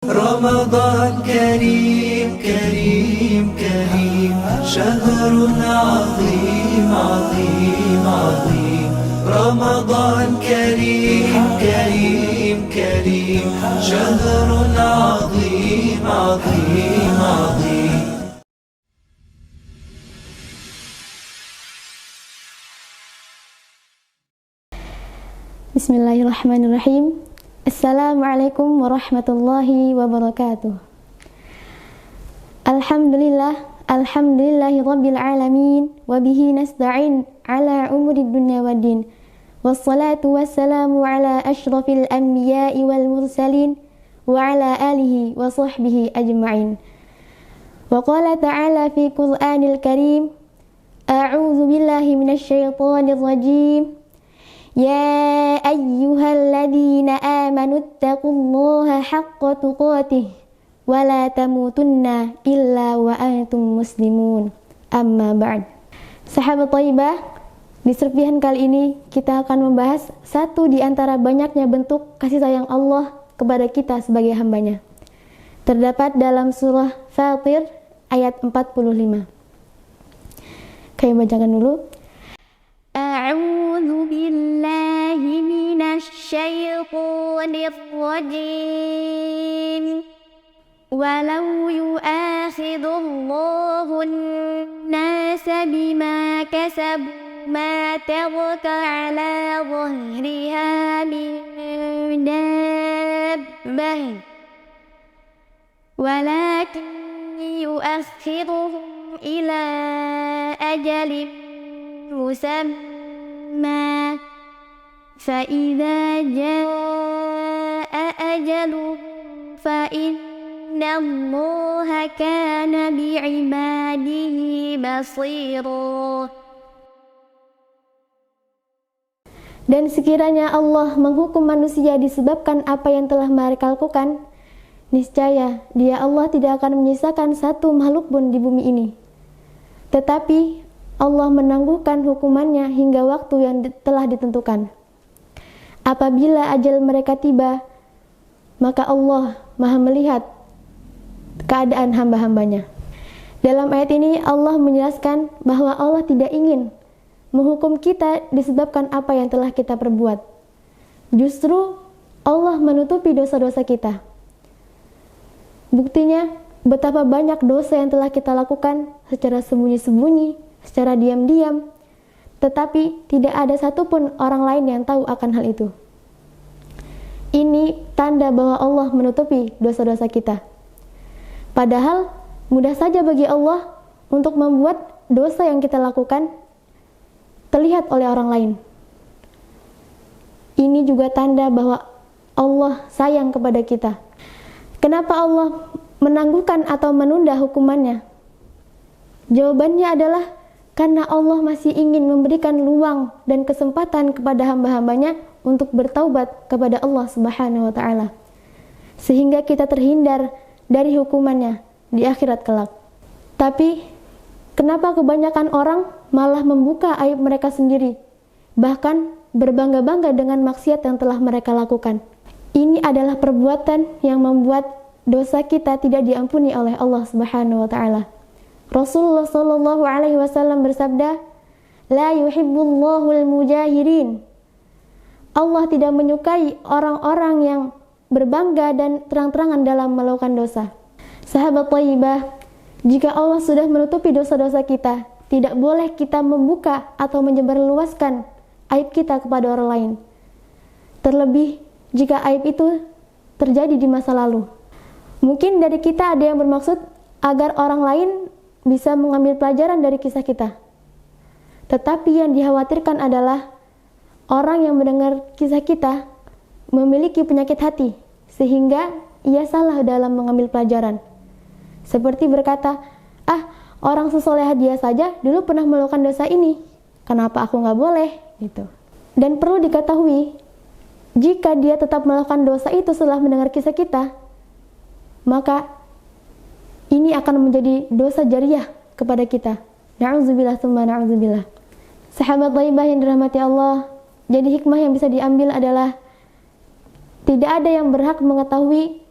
رمضان كريم كريم كريم شهر عظيم عظيم عظيم رمضان كريم كريم كريم شهر عظيم عظيم عظيم. Bismillahirrahmanirrahim. Assalamualaikum warahmatullahi wabarakatuh. Alhamdulillahi rabbil alamin. Wabihi nasta'in ala umuri dunya waddin. Wassalatu wassalamu ala ashrafil anbiya'i wal mursalin. Wa ala alihi wa sahbihi ajma'in. Wa qala ta'ala fi Qur'anil karim. A'udzu billahi minasyaitonir rajim. Ya ayyuhalladzina amanu taqullaha haqqa tuqatih wa la tamutunna illa wa antum muslimun. Amma ba'd. Sahabat Thayyibah, di serpihan kali ini kita akan membahas satu di antara banyaknya bentuk kasih sayang Allah kepada kita sebagai hambanya. Terdapat dalam surah Fatir ayat 45. Kami bacakan dulu. A'udzu billahi minasy syaithanir rajim. Walau yu'akhidullahu an-nasa bima kasabu ma taraka 'ala dhahriha min dabbah walakin yu'akhiruhum ila ajalin musamma fa idza jaa ajaluhum fa innallaha kana bi'ibadihi basira. Dan sekiranya Allah menghukum manusia disebabkan apa yang telah mereka lakukan, niscaya Dia Allah tidak akan menyisakan satu makhluk pun di bumi ini. Tetapi Allah menangguhkan hukumannya hingga waktu yang telah ditentukan. Apabila ajal mereka tiba, maka Allah Maha melihat keadaan hamba-hambanya. Dalam ayat ini Allah menjelaskan bahwa Allah tidak ingin menghukum kita disebabkan apa yang telah kita perbuat. Justru Allah menutupi dosa-dosa kita. Buktinya betapa banyak dosa yang telah kita lakukan secara sembunyi-sembunyi, secara diam-diam, tetapi tidak ada satupun orang lain yang tahu akan hal itu. Ini tanda bahwa Allah menutupi dosa-dosa kita. Padahal mudah saja bagi Allah untuk membuat dosa yang kita lakukan terlihat oleh orang lain. Ini juga tanda bahwa Allah sayang kepada kita. Kenapa Allah menangguhkan atau menunda hukumannya? Jawabannya adalah karena Allah masih ingin memberikan luang dan kesempatan kepada hamba-hambanya untuk bertaubat kepada Allah Subhanahu wa Ta'ala, sehingga kita terhindar dari hukumannya di akhirat kelak. Tapi kenapa kebanyakan orang malah membuka aib mereka sendiri, bahkan berbangga-bangga dengan maksiat yang telah mereka lakukan? Ini adalah perbuatan yang membuat dosa kita tidak diampuni oleh Allah Subhanahu wa Ta'ala. Rasulullah sallallahu alaihi wasallam bersabda, "La yuhibbullahul mujahirin." Allah tidak menyukai orang-orang yang berbangga dan terang-terangan dalam melakukan dosa. Sahabat Thayyibah, jika Allah sudah menutupi dosa-dosa kita, tidak boleh kita membuka atau menyebarluaskan aib kita kepada orang lain. Terlebih jika aib itu terjadi di masa lalu. Mungkin dari kita ada yang bermaksud agar orang lain bisa mengambil pelajaran dari kisah kita. Tetapi yang dikhawatirkan adalah orang yang mendengar kisah kita memiliki penyakit hati, sehingga ia salah dalam mengambil pelajaran. Seperti berkata, orang sesoleh dia saja dulu pernah melakukan dosa ini, kenapa aku nggak boleh? Gitu. Dan perlu diketahui, jika dia tetap melakukan dosa itu setelah mendengar kisah kita, maka ini akan menjadi dosa jariah kepada kita. Na'udzubillah tsumma na'udzubillah. Sahabat Thayyibah yang dirahmati Allah, jadi hikmah yang bisa diambil adalah tidak ada yang berhak mengetahui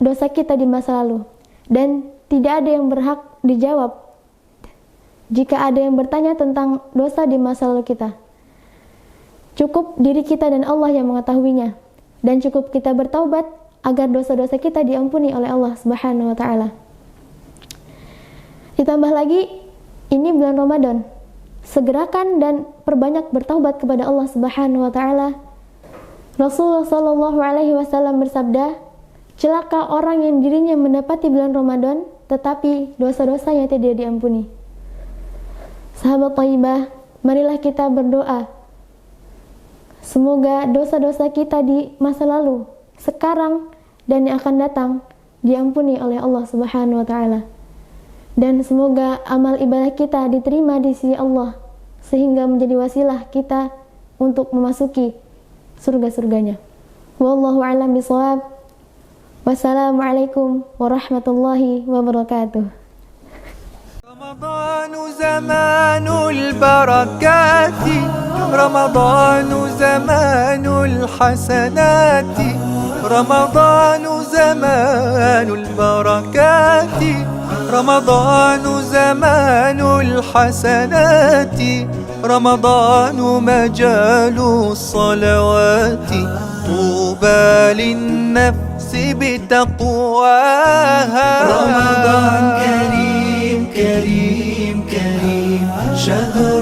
dosa kita di masa lalu, dan tidak ada yang berhak dijawab jika ada yang bertanya tentang dosa di masa lalu kita. Cukup diri kita dan Allah yang mengetahuinya, dan cukup kita bertaubat agar dosa-dosa kita diampuni oleh Allah Subhanahu wa taala. Ditambah lagi, ini bulan Ramadan. Segerakan dan perbanyak bertaubat kepada Allah Subhanahu wa taala. Rasulullah sallallahu alaihi wasallam bersabda, "Celaka orang yang dirinya mendapati bulan Ramadan tetapi dosa-dosanya tidak diampuni." Sahabat thayyibah, marilah kita berdoa semoga dosa-dosa kita di masa lalu, sekarang, dan yang akan datang diampuni oleh Allah Subhanahu wa taala. Dan semoga amal ibadah kita diterima di sisi Allah, sehingga menjadi wasilah kita untuk memasuki surga-surganya. Wallahu a'lam bishawab. Wassalamualaikum warahmatullahi wabarakatuh. رمضان زمان البركات، رمضان زمان الحسنات، رمضان زمان البركات، رمضان زمان الحسنات، رمضان مجال الصلوات، طوبى للنفس بتقواها. رمضان كريم كريم كريم، شهر